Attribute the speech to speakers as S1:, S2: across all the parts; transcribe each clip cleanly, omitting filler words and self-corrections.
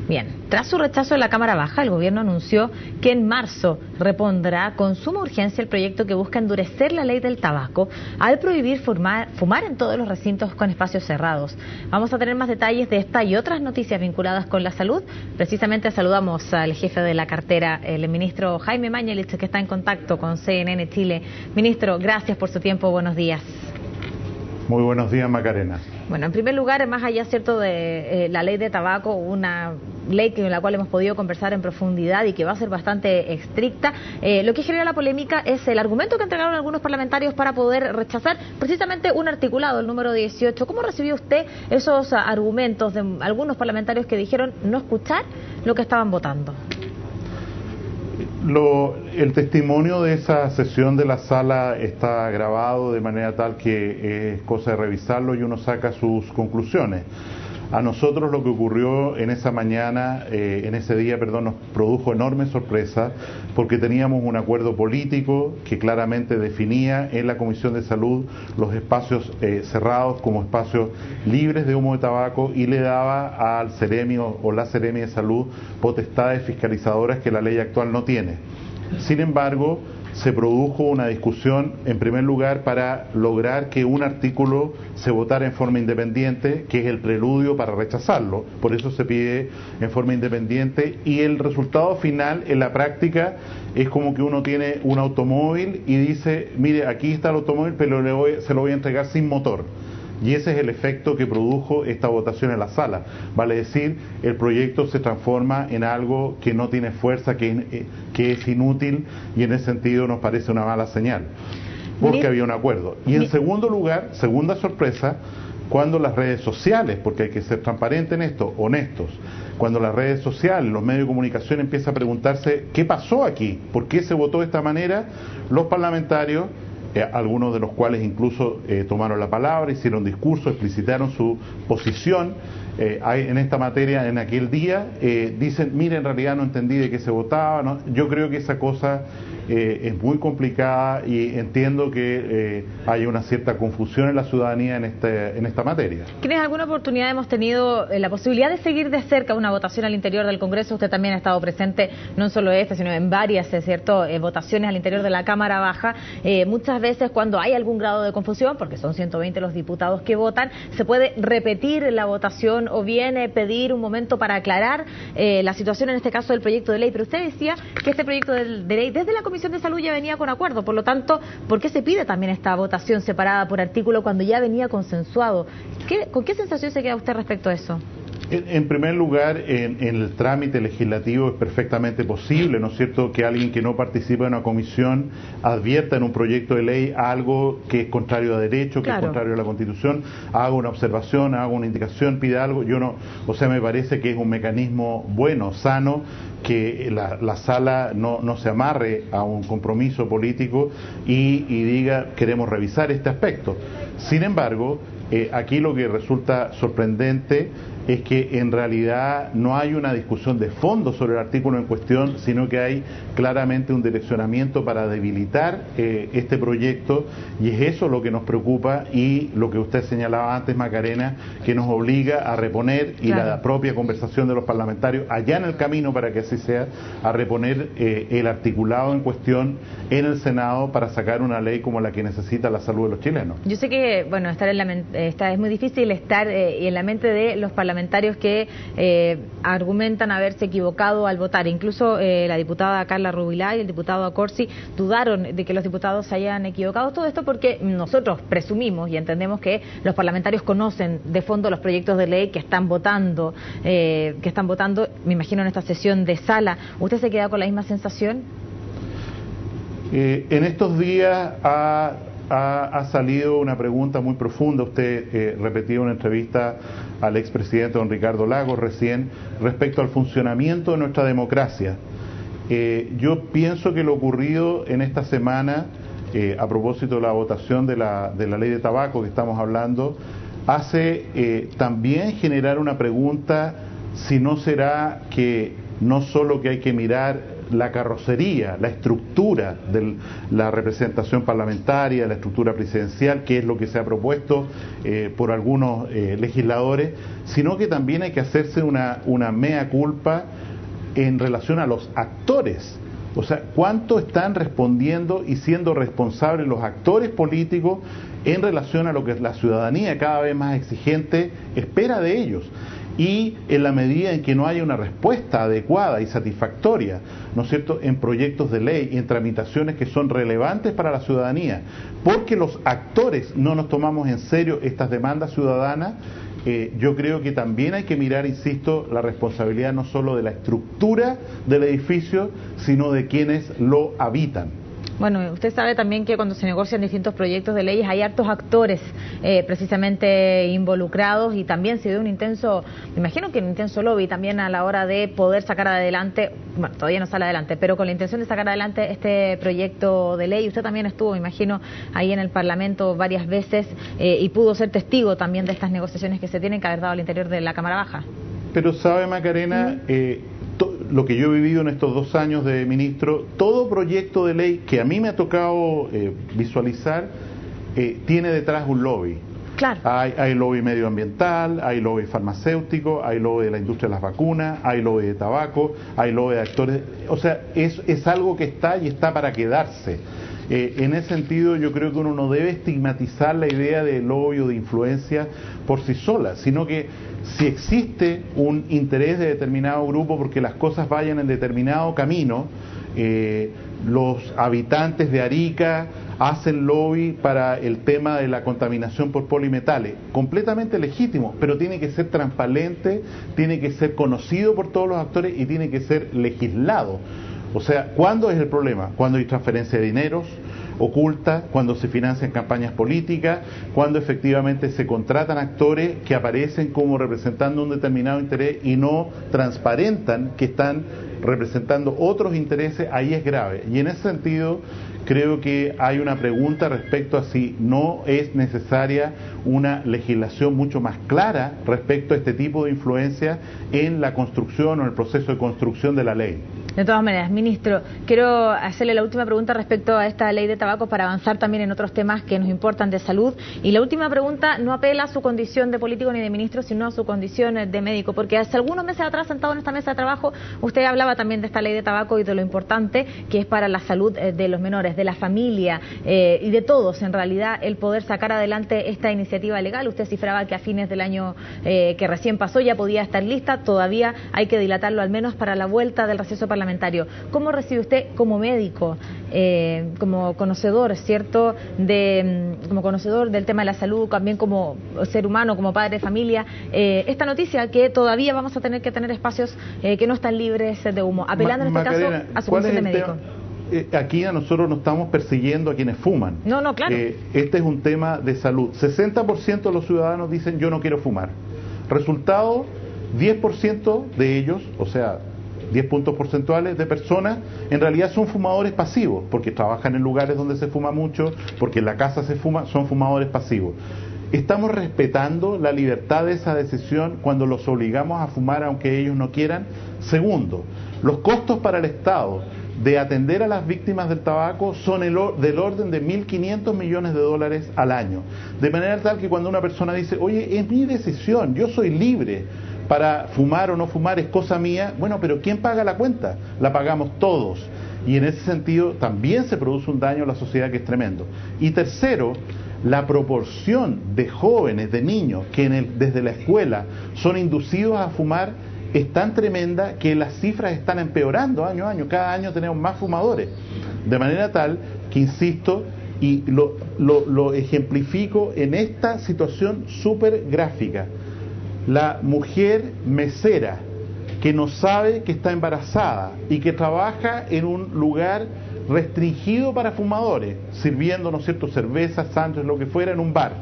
S1: Bien, tras su rechazo de la Cámara Baja, el gobierno anunció que en marzo repondrá con suma urgencia el proyecto que busca endurecer la ley del tabaco al prohibir fumar en todos los recintos con espacios cerrados. Vamos a tener más detalles de esta y otras noticias vinculadas con la salud. Precisamente saludamos al jefe de la cartera, el ministro Jaime Mañalich, que está en contacto con CNN Chile. Ministro, gracias por su tiempo, buenos días.
S2: Muy buenos días, Macarena.
S1: Bueno, en primer lugar, más allá, cierto, de la ley de tabaco, una ley con la cual hemos podido conversar en profundidad y que va a ser bastante estricta, lo que genera la polémica es el argumento que entregaron algunos parlamentarios para poder rechazar precisamente un articulado, el número 18. ¿Cómo recibió usted esos argumentos de algunos parlamentarios que dijeron no escuchar lo que estaban votando?
S2: El testimonio de esa sesión de la sala está grabado de manera tal que es cosa de revisarlo y uno saca sus conclusiones. A nosotros lo que ocurrió en esa mañana, en ese día, nos produjo enorme sorpresa porque teníamos un acuerdo político que claramente definía en la Comisión de Salud los espacios cerrados como espacios libres de humo de tabaco y le daba al Ceremio o la Seremi de Salud potestades fiscalizadoras que la ley actual no tiene. Sin embargo, se produjo una discusión, en primer lugar, para lograr que un artículo se votara en forma independiente, que es el preludio para rechazarlo. Por eso se pide en forma independiente y el resultado final, en la práctica, es como que uno tiene un automóvil y dice, mire, aquí está el automóvil, pero se lo voy a entregar sin motor. Y ese es el efecto que produjo esta votación en la sala. Vale decir, el proyecto se transforma en algo que no tiene fuerza, que es inútil, y en ese sentido nos parece una mala señal, porque había un acuerdo. Y en segundo lugar, segunda sorpresa, cuando las redes sociales, porque hay que ser transparente en esto, honestos, cuando las redes sociales, los medios de comunicación empiezan a preguntarse ¿qué pasó aquí? ¿Por qué se votó de esta manera? Los parlamentarios, algunos de los cuales incluso tomaron la palabra, hicieron discurso, explicitaron su posición en esta materia en aquel día, dicen, mire, en realidad no entendí de qué se votaba, ¿no? Yo creo que esa cosa es muy complicada y entiendo que hay una cierta confusión en la ciudadanía en esta materia.
S1: ¿En alguna oportunidad hemos tenido la posibilidad de seguir de cerca una votación al interior del Congreso? Usted también ha estado presente, no en solo sino en varias, votaciones al interior de la Cámara Baja. Muchas veces cuando hay algún grado de confusión, porque son 120 los diputados que votan, se puede repetir la votación o bien pedir un momento para aclarar la situación, en este caso del proyecto de ley. Pero usted decía que este proyecto de ley desde la Comisión de Salud ya venía con acuerdo, por lo tanto, ¿por qué se pide también esta votación separada por artículo cuando ya venía consensuado? ¿Con qué sensación se queda usted respecto a eso?
S2: En primer lugar, en el trámite legislativo es perfectamente posible, ¿no es cierto?, que alguien que no participa en una comisión advierta en un proyecto de ley algo que es contrario a derecho, que es contrario a la Constitución, haga una observación, haga una indicación, pida algo. Me parece que es un mecanismo bueno, sano, que la sala no se amarre a un compromiso político y diga, queremos revisar este aspecto. Sin embargo, aquí lo que resulta sorprendente es que en realidad no hay una discusión de fondo sobre el artículo en cuestión, sino que hay claramente un direccionamiento para debilitar este proyecto, y es eso lo que nos preocupa y lo que usted señalaba antes, Macarena, que nos obliga a reponer, y la propia conversación de los parlamentarios allá en el camino para que así sea, a reponer el articulado en cuestión en el Senado para sacar una ley como la que necesita la salud de los chilenos.
S1: Yo sé que, es muy difícil estar en la mente de los parlamentarios que argumentan haberse equivocado al votar. Incluso la diputada Carla Rubilar y el diputado Accorsi dudaron de que los diputados se hayan equivocado. Todo esto porque nosotros presumimos y entendemos que los parlamentarios conocen de fondo los proyectos de ley que están votando, me imagino, en esta sesión de sala. ¿Usted se queda con la misma sensación?
S2: En estos días ha salido una pregunta muy profunda. Usted repetía una entrevista al expresidente don Ricardo Lagos recién respecto al funcionamiento de nuestra democracia. Yo pienso que lo ocurrido en esta semana, a propósito de la votación de la ley de tabaco que estamos hablando, hace también generar una pregunta si no será que no solo que hay que mirar la carrocería, la estructura de la representación parlamentaria, la estructura presidencial, que es lo que se ha propuesto por algunos legisladores, sino que también hay que hacerse una mea culpa en relación a los actores. O sea, ¿cuánto están respondiendo y siendo responsables los actores políticos en relación a lo que la ciudadanía cada vez más exigente espera de ellos? Y en la medida en que no haya una respuesta adecuada y satisfactoria, ¿no es cierto?, en proyectos de ley y en tramitaciones que son relevantes para la ciudadanía, porque los actores no nos tomamos en serio estas demandas ciudadanas, yo creo que también hay que mirar, insisto, la responsabilidad no solo de la estructura del edificio, sino de quienes lo habitan.
S1: Bueno, usted sabe también que cuando se negocian distintos proyectos de leyes hay hartos actores precisamente involucrados, y también se dio un intenso, me imagino que un intenso lobby también a la hora de poder sacar adelante, bueno, todavía no sale adelante, pero con la intención de sacar adelante este proyecto de ley. Usted también estuvo, me imagino, ahí en el Parlamento varias veces y pudo ser testigo también de estas negociaciones que se tienen que haber dado al interior de la Cámara Baja.
S2: Pero sabe, Macarena, lo que yo he vivido en estos 2 años de ministro, todo proyecto de ley que a mí me ha tocado visualizar tiene detrás un lobby.
S1: Claro.
S2: Hay lobby medioambiental, hay lobby farmacéutico, hay lobby de la industria de las vacunas, hay lobby de tabaco, hay lobby de actores. O sea, es algo que está y está para quedarse. En ese sentido, yo creo que uno no debe estigmatizar la idea de lobby o de influencia por sí sola, sino que si existe un interés de determinado grupo porque las cosas vayan en determinado camino, los habitantes de Arica hacen lobby para el tema de la contaminación por polimetales, completamente legítimo, pero tiene que ser transparente, tiene que ser conocido por todos los actores y tiene que ser legislado. O sea, ¿cuándo es el problema? Cuando hay transferencia de dineros oculta, cuando se financian campañas políticas, cuando efectivamente se contratan actores que aparecen como representando un determinado interés y no transparentan que están representando otros intereses, ahí es grave. Y en ese sentido creo que hay una pregunta respecto a si no es necesaria una legislación mucho más clara respecto a este tipo de influencia en la construcción o en el proceso de construcción de la ley.
S1: De todas maneras, ministro, quiero hacerle la última pregunta respecto a esta ley de tabaco para avanzar también en otros temas que nos importan de salud. Y la última pregunta no apela a su condición de político ni de ministro, sino a su condición de médico, porque hace algunos meses atrás, sentado en esta mesa de trabajo, usted hablaba también de esta ley de tabaco y de lo importante que es para la salud de los menores, de la familia y de todos, en realidad, el poder sacar adelante esta iniciativa legal. Usted cifraba que a fines del año que recién pasó ya podía estar lista, todavía hay que dilatarlo al menos para la vuelta del receso parlamentario. ¿Cómo recibe usted como médico, como conocedor, ¿cierto?, como conocedor del tema de la salud, también como ser humano, como padre de familia, esta noticia que todavía vamos a tener que tener espacios que no están libres de humo, apelando en este caso a su condición de médico?
S2: Aquí a nosotros no estamos persiguiendo a quienes fuman.
S1: No, claro.
S2: Este es un tema de salud. 60% de los ciudadanos dicen yo no quiero fumar. Resultado, 10% de ellos, o sea, 10 puntos porcentuales de personas, en realidad son fumadores pasivos, porque trabajan en lugares donde se fuma mucho, porque en la casa se fuma, son fumadores pasivos. ¿Estamos respetando la libertad de esa decisión cuando los obligamos a fumar aunque ellos no quieran? Segundo, los costos para el Estado de atender a las víctimas del tabaco son del orden de 1.500 millones de dólares al año. De manera tal que cuando una persona dice, oye, es mi decisión, yo soy libre para fumar o no fumar, es cosa mía, bueno, pero ¿quién paga la cuenta? La pagamos todos. Y en ese sentido también se produce un daño a la sociedad que es tremendo. Y tercero, la proporción de jóvenes, de niños, que desde la escuela son inducidos a fumar es tan tremenda que las cifras están empeorando año a año. Cada año tenemos más fumadores. De manera tal que, insisto, y lo ejemplifico en esta situación súper gráfica. La mujer mesera que no sabe que está embarazada y que trabaja en un lugar restringido para fumadores, sirviendo, ¿no es cierto?, cerveza, sándwiches, lo que fuera, en un bar.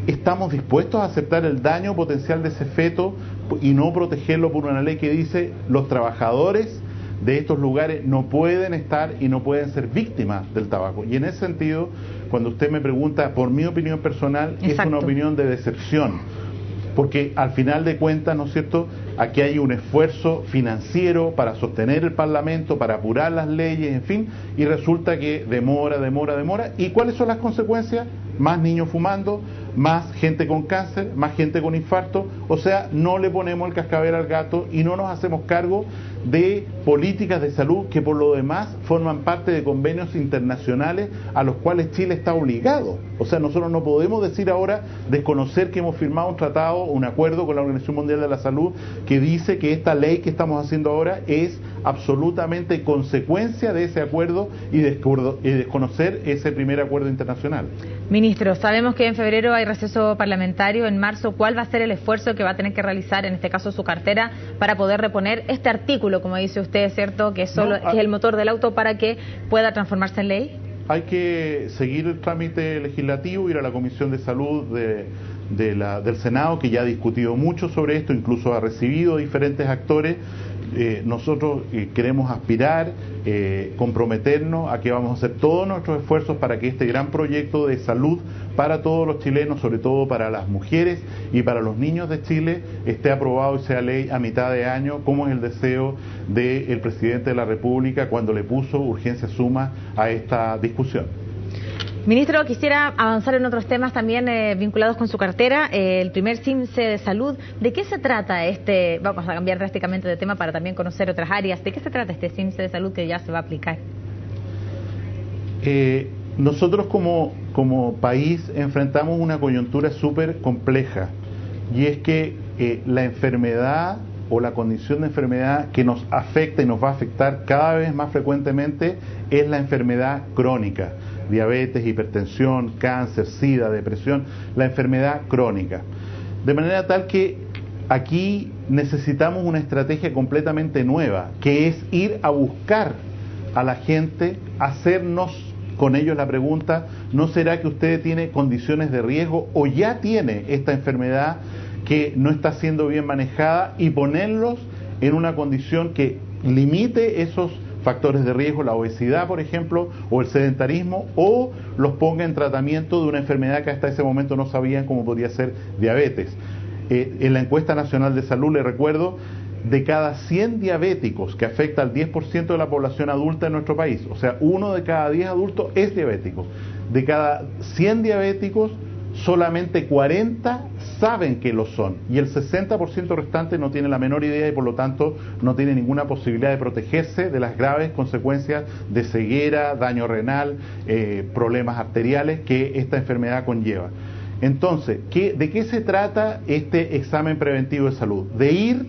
S2: ¿Estamos dispuestos a aceptar el daño potencial de ese feto y no protegerlo por una ley que dice los trabajadores de estos lugares no pueden estar y no pueden ser víctimas del tabaco? Y en ese sentido, cuando usted me pregunta por mi opinión personal, exacto, es una opinión de decepción. porque al final de cuentas, ¿no es cierto?, aquí hay un esfuerzo financiero para sostener el Parlamento, para apurar las leyes, en fin, y resulta que demora. ¿Y cuáles son las consecuencias? Más niños fumando, más gente con cáncer, más gente con infarto. O sea, no le ponemos el cascabel al gato y no nos hacemos cargo de políticas de salud que por lo demás forman parte de convenios internacionales a los cuales Chile está obligado. O sea, nosotros no podemos decir ahora, desconocer que hemos firmado un tratado, un acuerdo con la Organización Mundial de la Salud que dice que esta ley que estamos haciendo ahora es absolutamente consecuencia de ese acuerdo y desconocer ese primer acuerdo internacional.
S1: Ministro, sabemos que en febrero hay receso parlamentario, en marzo, ¿cuál va a ser el esfuerzo que va a tener que realizar, en este caso su cartera, para poder reponer este artículo, como dice usted, ¿cierto?, que es el motor del auto, para que pueda transformarse en ley?
S2: Hay que seguir el trámite legislativo, ir a la Comisión de Salud del Senado, que ya ha discutido mucho sobre esto, incluso ha recibido diferentes actores. Nosotros queremos aspirar, comprometernos a que vamos a hacer todos nuestros esfuerzos para que este gran proyecto de salud para todos los chilenos, sobre todo para las mujeres y para los niños de Chile, esté aprobado y sea ley a mitad de año, como es el deseo del presidente de la República cuando le puso urgencia suma a esta discusión.
S1: Ministro, quisiera avanzar en otros temas también vinculados con su cartera. El primer CIMSE de salud, ¿de qué se trata este? Vamos a cambiar drásticamente de tema para también conocer otras áreas. ¿De qué se trata este CIMSE de salud que ya se va a aplicar?
S2: Nosotros como país enfrentamos una coyuntura súper compleja, y es que la enfermedad o la condición de enfermedad que nos afecta y nos va a afectar cada vez más frecuentemente es la enfermedad crónica. Diabetes, hipertensión, cáncer, sida, depresión, la enfermedad crónica. De manera tal que aquí necesitamos una estrategia completamente nueva, que es ir a buscar a la gente, hacernos con ellos la pregunta, ¿no será que usted tiene condiciones de riesgo o ya tiene esta enfermedad que no está siendo bien manejada, y ponerlos en una condición que limite esos factores de riesgo, la obesidad, por ejemplo, o el sedentarismo, o los ponga en tratamiento de una enfermedad que hasta ese momento no sabían cómo podía ser diabetes? En la encuesta nacional de salud, le recuerdo, de cada 100 diabéticos, que afecta al 10% de la población adulta en nuestro país, o sea, 1 de cada 10 adultos es diabético. De cada 100 diabéticos, solamente 40 saben que lo son, y el 60% restante no tiene la menor idea y por lo tanto no tiene ninguna posibilidad de protegerse de las graves consecuencias de ceguera, daño renal, problemas arteriales que esta enfermedad conlleva. Entonces, ¿de qué se trata este examen preventivo de salud? De ir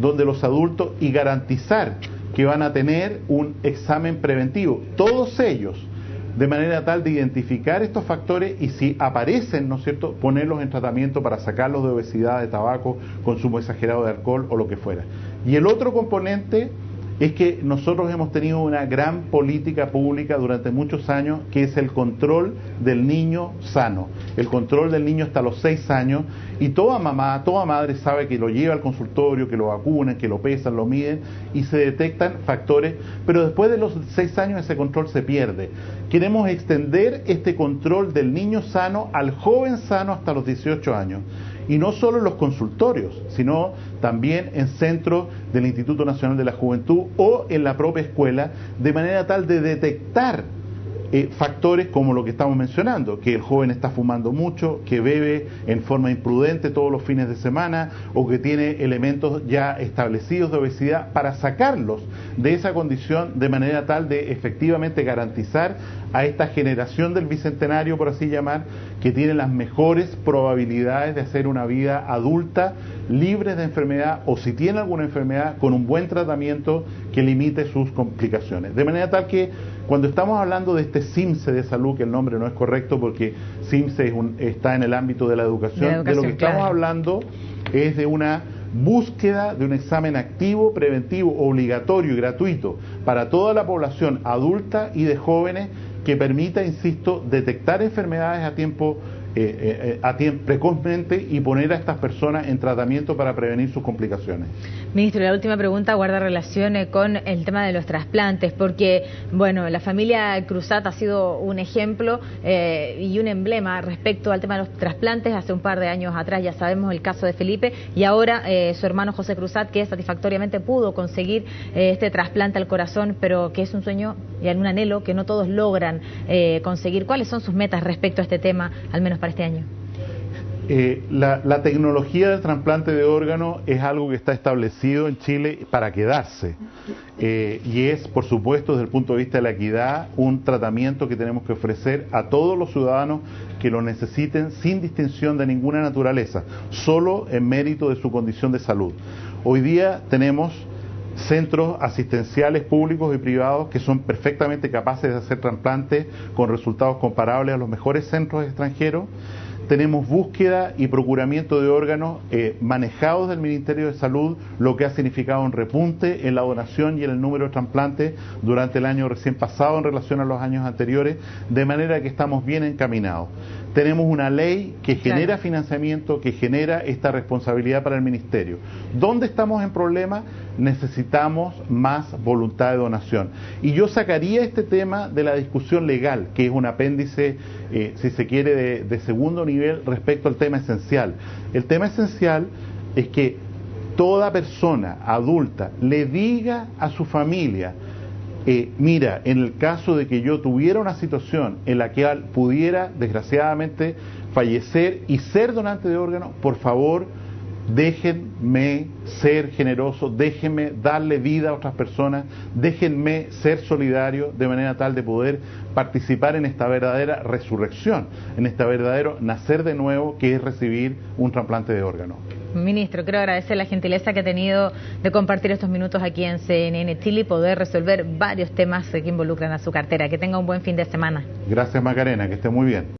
S2: donde los adultos y garantizar que van a tener un examen preventivo, todos ellos, de manera tal de identificar estos factores y si aparecen, ¿no es cierto?, ponerlos en tratamiento para sacarlos de obesidad, de tabaco, consumo exagerado de alcohol o lo que fuera. Y el otro componente es que nosotros hemos tenido una gran política pública durante muchos años, que es el control del niño sano, el control del niño hasta los 6 años, y toda mamá, toda madre sabe que lo lleva al consultorio, que lo vacunan, que lo pesan, lo miden y se detectan factores, pero después de los 6 años ese control se pierde. Queremos extender este control del niño sano al joven sano hasta los 18 años. Y no solo en los consultorios, sino también en centros del Instituto Nacional de la Juventud o en la propia escuela, de manera tal de detectar factores como lo que estamos mencionando, que el joven está fumando mucho, que bebe en forma imprudente todos los fines de semana, o que tiene elementos ya establecidos de obesidad, para sacarlos de esa condición de manera tal de efectivamente garantizar a esta generación del bicentenario, por así llamar, que tiene las mejores probabilidades de hacer una vida adulta libre de enfermedad, o si tiene alguna enfermedad, con un buen tratamiento que limite sus complicaciones. De manera tal que cuando estamos hablando de este CIMSE de salud, que el nombre no es correcto porque CIMSE está en el ámbito de la educación, de lo que estamos hablando es de una búsqueda de un examen activo, preventivo, obligatorio y gratuito para toda la población adulta y de jóvenes, que permita, insisto, detectar enfermedades a tiempo precozmente y poner a estas personas en tratamiento para prevenir sus complicaciones.
S1: Ministro, la última pregunta guarda relación con el tema de los trasplantes, porque, bueno, la familia Cruzat ha sido un ejemplo y un emblema respecto al tema de los trasplantes. Hace un par de años atrás ya sabemos el caso de Felipe y ahora su hermano José Cruzat, que satisfactoriamente pudo conseguir este trasplante al corazón, pero que es un sueño y un anhelo que no todos logran conseguir. ¿Cuáles son sus metas respecto a este tema, al menos para este año?
S2: La tecnología del trasplante de órganos es algo que está establecido en Chile para quedarse y es, por supuesto, desde el punto de vista de la equidad, un tratamiento que tenemos que ofrecer a todos los ciudadanos que lo necesiten sin distinción de ninguna naturaleza, solo en mérito de su condición de salud. Hoy día tenemos centros asistenciales públicos y privados que son perfectamente capaces de hacer trasplantes con resultados comparables a los mejores centros extranjeros. Tenemos búsqueda y procuramiento de órganos manejados del Ministerio de Salud, lo que ha significado un repunte en la donación y en el número de trasplantes durante el año recién pasado en relación a los años anteriores, de manera que estamos bien encaminados. Tenemos una ley que genera financiamiento, que genera esta responsabilidad para el Ministerio. ¿Dónde estamos en problema? Necesitamos más voluntad de donación. Y yo sacaría este tema de la discusión legal, que es un apéndice, si se quiere, de segundo nivel respecto al tema esencial. El tema esencial es que toda persona adulta le diga a su familia: mira, en el caso de que yo tuviera una situación en la que pudiera, desgraciadamente, fallecer y ser donante de órganos, por favor, déjenme ser generoso, déjenme darle vida a otras personas, déjenme ser solidario de manera tal de poder participar en esta verdadera resurrección, en este verdadero nacer de nuevo, que es recibir un trasplante de órganos.
S1: Ministro, quiero agradecer la gentileza que ha tenido de compartir estos minutos aquí en CNN Chile y poder resolver varios temas que involucran a su cartera. Que tenga un buen fin de semana.
S2: Gracias, Macarena, que esté muy bien.